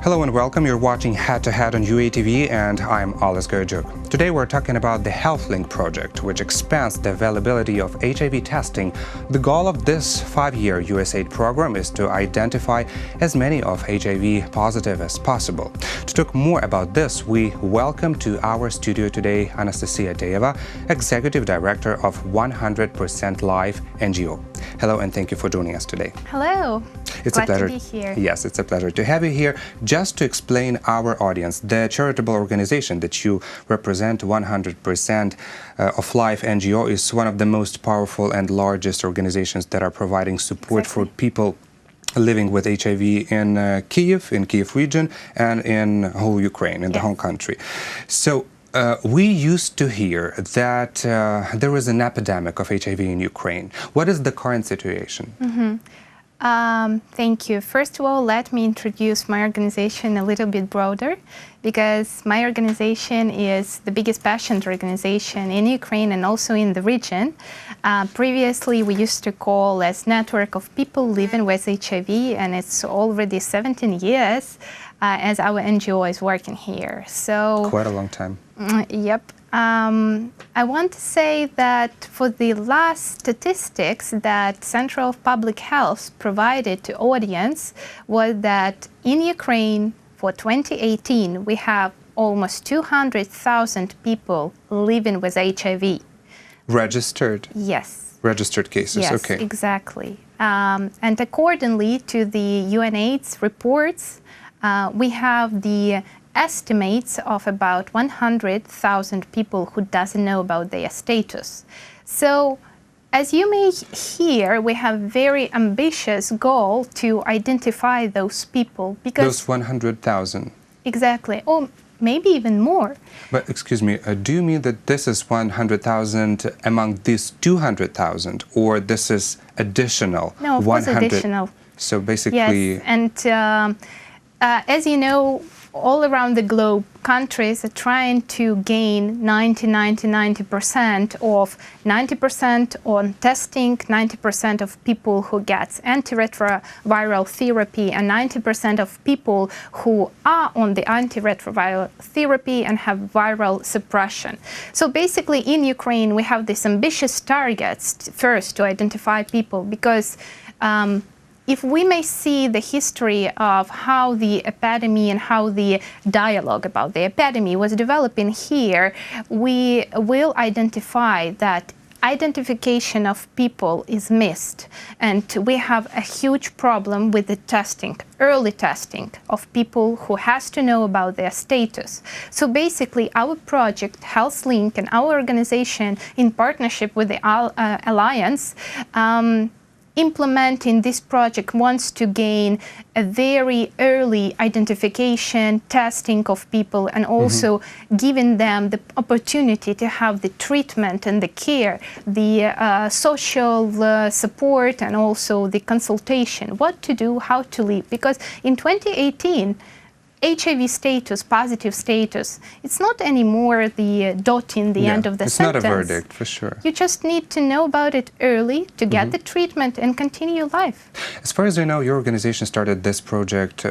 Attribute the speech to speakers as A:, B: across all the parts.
A: Hello and welcome. You're watching Head to Head on UATV and I'm Anastasia Deeva. Today we're talking about the HealthLink project, which expands the availability of HIV testing. The goal of this 5-year USAID program is to identify as many of HIV positive as possible. To talk more about this, we welcome to our studio today Anastasia Deeva, Executive Director of 100% LIFE NGO. Hello and thank you for joining us today.
B: Hello.
A: It's
B: Glad
A: a pleasure
B: to be here.
A: Yes, it's a pleasure to have you here. Just to explain our audience, the charitable organization that you represent, 100% of LIFE NGO, is one of the most powerful and largest organizations that are providing support for people living with HIV in Kyiv region, and in whole Ukraine, in the whole country. So we used to hear that there is an epidemic of HIV in Ukraine. What is the current situation?
B: Thank you. First of all, let me introduce my organization a little bit broader, because my organization is the biggest patient organization in Ukraine and also in the region. Previously, we used to call as Network of People Living with HIV, and it's already 17 years as our NGO is working here. So
A: quite a long time.
B: Yep. I want to say that for the last statistics that Central Public Health provided to audience was that in Ukraine for 2018 we have almost 200,000 people living with HIV.
A: Registered?
B: Yes.
A: Registered cases,
B: yes,
A: okay.
B: Exactly. And accordingly to the UNAIDS reports, we have the estimates of about 100,000 people who doesn't know about their status. So, as you may hear, we have very ambitious goal to identify those people, because
A: those 100,000.
B: Exactly, or maybe even more.
A: But excuse me, do you mean that this is 100,000 among these 200,000, or this is additional?
B: No, of course additional.
A: So basically,
B: yes, and as you know, all around the globe, countries are trying to gain 90% of 90% on testing, 90% of people who get antiretroviral therapy, and 90% of people who are on the antiretroviral therapy and have viral suppression. So basically in Ukraine, we have these ambitious targets first to identify people, because if we may see the history of how the epidemic and how the dialogue about the epidemic was developing here, we will identify that identification of people is missed, and we have a huge problem with the testing, early testing of people who has to know about their status. So basically our project HealthLink and our organization in partnership with the Alliance implementing this project wants to gain a very early identification, testing of people, and also giving them the opportunity to have the treatment and the care, the social support, and also the consultation, what to do, how to live. Because in 2018, HIV status, positive status, it's not anymore the dot in the end of the sentence.
A: It's not a verdict, for sure.
B: You just need to know about it early to get the treatment and continue life.
A: As far as I know, your organization started this project,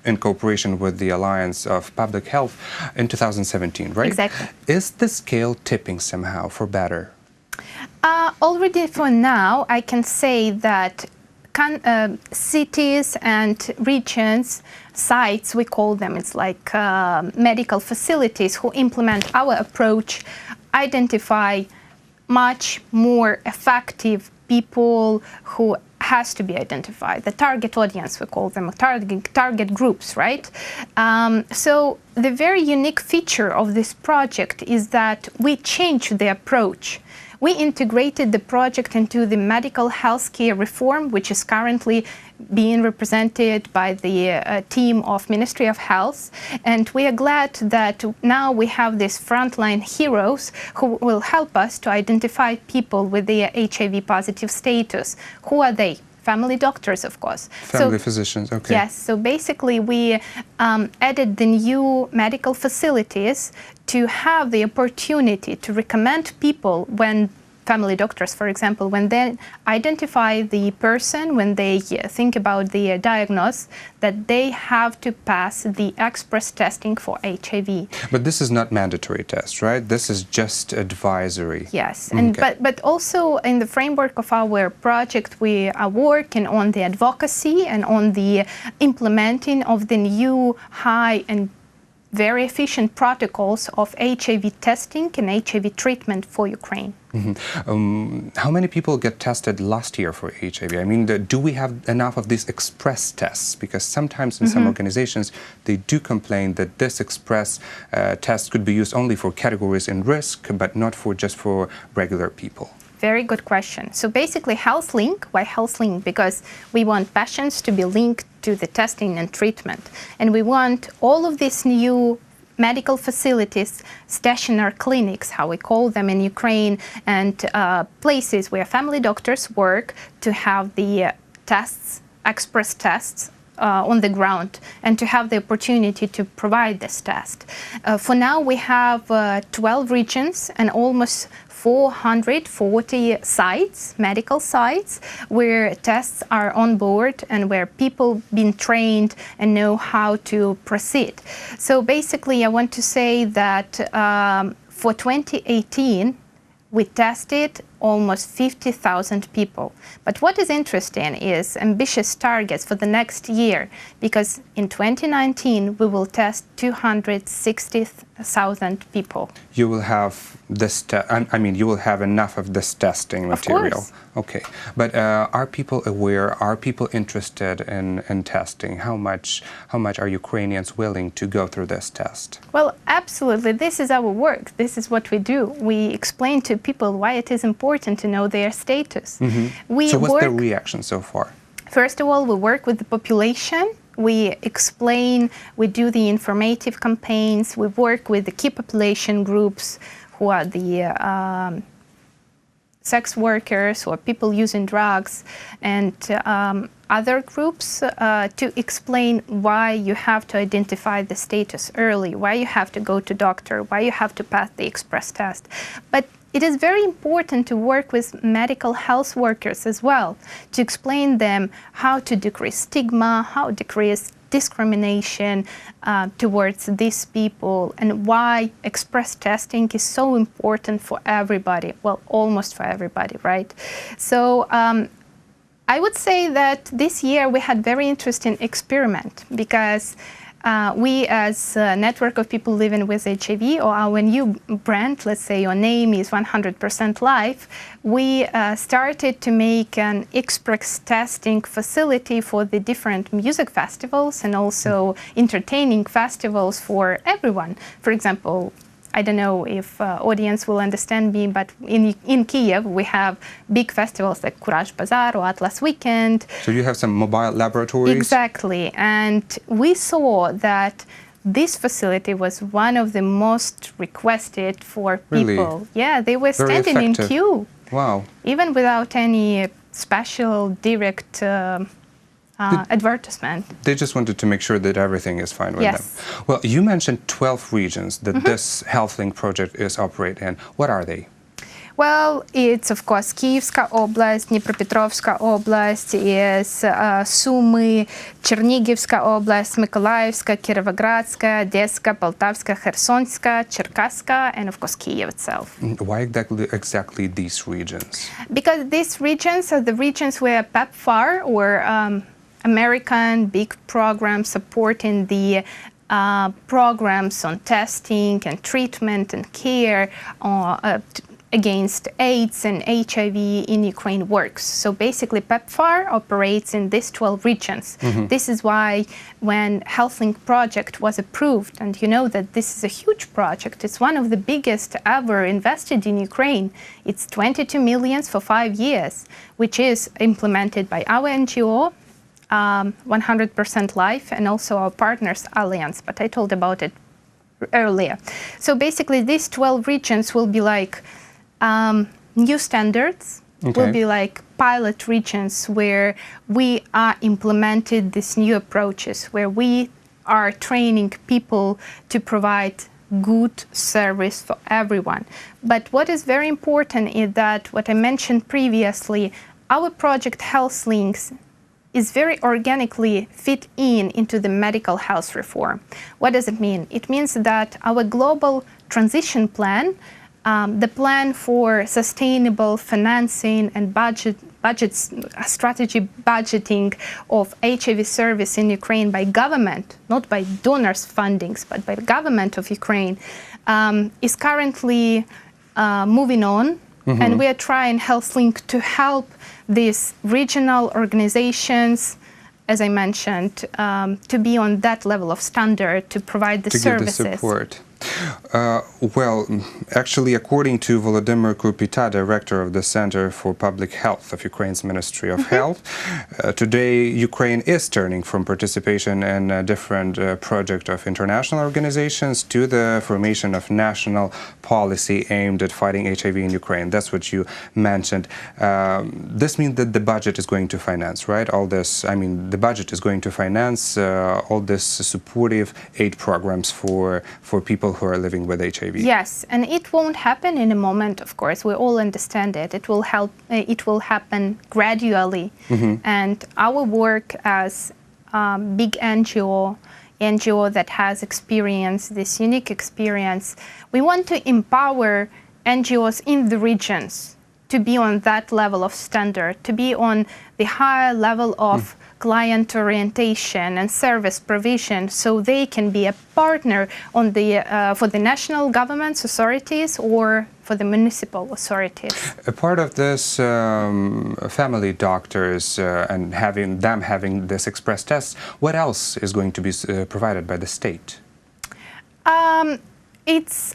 A: in cooperation with the Alliance of Public Health in 2017, right?
B: Exactly.
A: Is the scale tipping somehow for better?
B: Already for now, I can say that cities and regions, sites, we call them, it's like medical facilities who implement our approach, identify much more effective people who has to be identified, the target audience, we call them, target groups, right? So the very unique feature of this project is that we changed the approach. We integrated the project into the medical healthcare reform, which is currently being represented by the team of Ministry of Health. And we are glad that now we have these frontline heroes who will help us to identify people with their HIV-positive status. Who are they? Family doctors, of course.
A: Family physicians, okay.
B: Yes, so basically we added the new medical facilities to have the opportunity to recommend people when family doctors, for example, when they identify the person, when they think about the diagnosis, that they have to pass the express testing for HIV.
A: But this is not mandatory test, right? This is just advisory.
B: Yes, and but also in the framework of our project, we are working on the advocacy and on the implementing of the new high and very efficient protocols of HIV testing and HIV treatment for Ukraine.
A: How many people get tested last year for HIV? I mean, do we have enough of these express tests? Because sometimes in some organizations, they do complain that this express test could be used only for categories in risk, but not for just for regular people.
B: Very good question. So basically, Health Link, why Health Link? Because we want patients to be linked to the testing and treatment. And we want all of these new medical facilities, stationary clinics, how we call them in Ukraine, and places where family doctors work to have the tests, express tests, on the ground, and to have the opportunity to provide this test. For now, we have 12 regions and almost 440 sites, medical sites, where tests are on board and where people been trained and know how to proceed. So basically, I want to say that for 2018, we tested almost 50,000 people. But what is interesting is ambitious targets for the next year, because in 2019 we will test 260,000 people.
A: You will have this. I mean, you will have enough of this testing material.
B: Of course.
A: Okay, but are people aware? Are people interested in testing? How much are Ukrainians willing to go through this test?
B: Well, absolutely. This is our work. This is what we do. We explain to people why it is important to know their status.
A: So what's the reaction so far?
B: First of all, we work with the population. We explain, we do the informative campaigns, we work with the key population groups who are the sex workers or people using drugs, and other groups to explain why you have to identify the status early, why you have to go to doctor, why you have to pass the express test. But it is very important to work with medical health workers as well, to explain them how to decrease stigma, how to decrease discrimination towards these people, and why express testing is so important for everybody, well, almost for everybody, right? So I would say that this year we had very interesting experiment, because we, as a network of people living with HIV, or our new brand, let's say your name is 100% Life, we started to make an express testing facility for the different music festivals and also entertaining festivals for everyone. For example, I don't know if audience will understand me, but in Kiev we have big festivals like Courage Bazaar or Atlas Weekend.
A: So you have some mobile laboratories?
B: Exactly, and we saw that this facility was one of the most requested for people.
A: Really?
B: Yeah, they were
A: Very
B: standing
A: effective.
B: in queue.
A: Wow.
B: Even without any special direct advertisement.
A: They just wanted to make sure that everything is fine with
B: Yes.
A: them. Well, you mentioned 12 regions that this Health Link project is operating in. What are they?
B: Well, it's of course Київська область, Дніпропетровська область, is Суми, Чернігівська область, Миколаївська, Кіровоградська, Одеська, Полтавська, Херсонська, Черкаська, and of course Kyiv itself.
A: Why exactly these regions?
B: Because these regions are the regions where PEPFAR, or American big program supporting the programs on testing and treatment and care against AIDS and HIV in Ukraine works. So basically PEPFAR operates in these 12 regions. This is why when HealthLink project was approved, and you know that this is a huge project, it's one of the biggest ever invested in Ukraine. It's 22 million for 5 years, which is implemented by our NGO, 100% Life, and also our partners Alliance, but I told about it earlier. So basically these 12 regions will be like new standards, will be like pilot regions where we are implemented these new approaches, where we are training people to provide good service for everyone. But what is very important is that what I mentioned previously, our project Health Links is very organically fit into the medical health reform. What does it mean? It means that our global transition plan, the plan for sustainable financing and strategy budgeting of HIV service in Ukraine by government, not by donors' fundings, but by the government of Ukraine, is currently moving on. And we are trying HealthLink to help these regional organizations, as I mentioned, to be on that level of standard to provide the services.
A: To give the support. Well, actually, according to Volodymyr Krupita, director of the Center for Public Health of Ukraine's Ministry of Health, today Ukraine is turning from participation in a different project of international organizations to the formation of national policy aimed at fighting HIV in Ukraine. That's what you mentioned. This means that the budget is going to finance, right? All this, I mean, the budget is going to finance all this supportive aid programs for people who are living with HIV.
B: Yes, and it won't happen in a moment, of course. We all understand it. It will help. It will happen gradually. And our work as big NGO that has experienced this unique experience, we want to empower NGOs in the regions to be on that level of standard, to be on the higher level of client orientation and service provision, so they can be a partner on the for the national governments, authorities, or for the municipal authorities.
A: A part of this family doctors and having this express test, what else is going to be provided by the state?
B: It's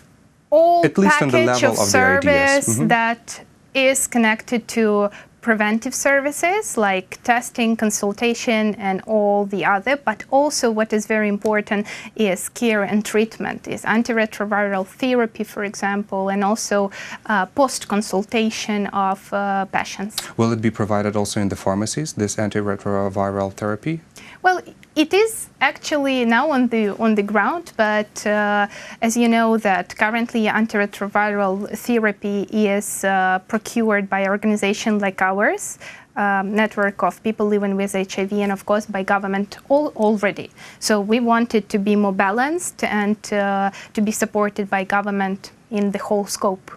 B: all
A: at least on the level
B: of
A: the
B: service
A: ideas.
B: that is connected to preventive services like testing, consultation, and all the other, but also what is very important is care and treatment, is antiretroviral therapy, for example, and also post-consultation of patients.
A: Will it be provided also in the pharmacies, this antiretroviral therapy?
B: Well, it is actually now on the ground, but as you know that currently antiretroviral therapy is procured by organizations like ours, network of people living with HIV, and of course by government already. So we want it to be more balanced and to be supported by government in the whole scope.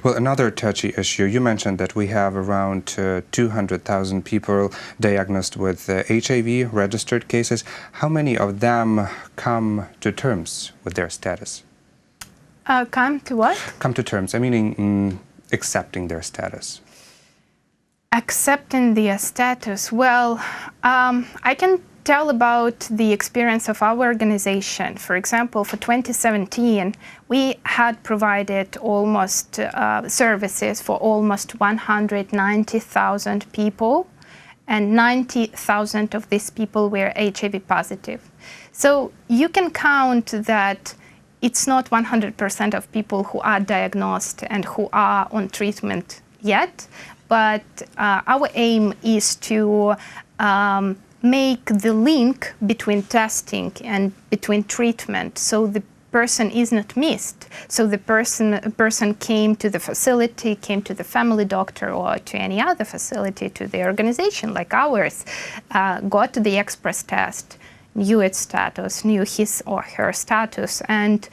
A: Well, another touchy issue, you mentioned that we have around 200,000 people diagnosed with HIV, registered cases. How many of them come to terms with their status?
B: Come to what?
A: Come to terms, I mean accepting their status.
B: Accepting their status. Well, I can tell about the experience of our organization. For example, for 2017, we had provided almost services for almost 190,000 people, and 90,000 of these people were HIV positive. So you can count that it's not 100% of people who are diagnosed and who are on treatment yet, but our aim is to make the link between testing and between treatment, so the person is not missed. So the person came to the facility, came to the family doctor or to any other facility, to the organization like ours, got the express test, knew its status, knew his or her status, and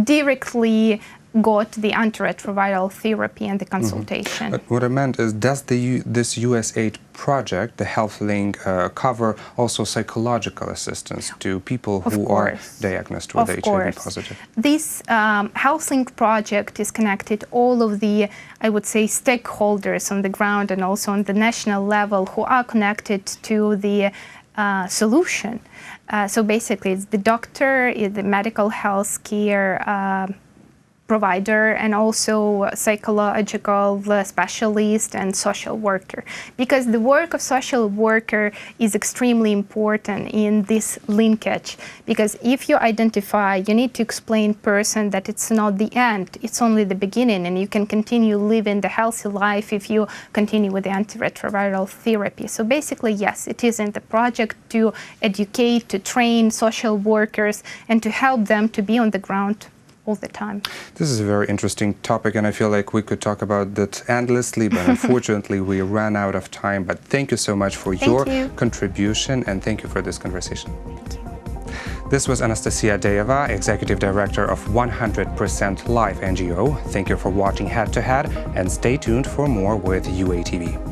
B: directly got the antiretroviral therapy and the consultation.
A: What I meant is, does this USAID project, the HealthLink, cover also psychological assistance to people who are diagnosed with HIV positive?
B: This HealthLink project is connected all of the, I would say, stakeholders on the ground and also on the national level who are connected to the solution. So basically, it's the doctor, it's the medical health care provider and also psychological specialist and social worker, because the work of social worker is extremely important in this linkage, because if you identify, you need to explain person that it's not the end, it's only the beginning, and you can continue living the healthy life if you continue with the antiretroviral therapy. So basically, yes, it is in the project to educate, to train social workers and to help them to be on the ground all the time.
A: This is a very interesting topic, and I feel like we could talk about that endlessly, but unfortunately we ran out of time. But thank you so much for your contribution, and thank you for this conversation.
B: Thank you.
A: This was Anastasia Deeva, Executive Director of 100% LIFE NGO. Thank you for watching Head to Head, and stay tuned for more with UATV.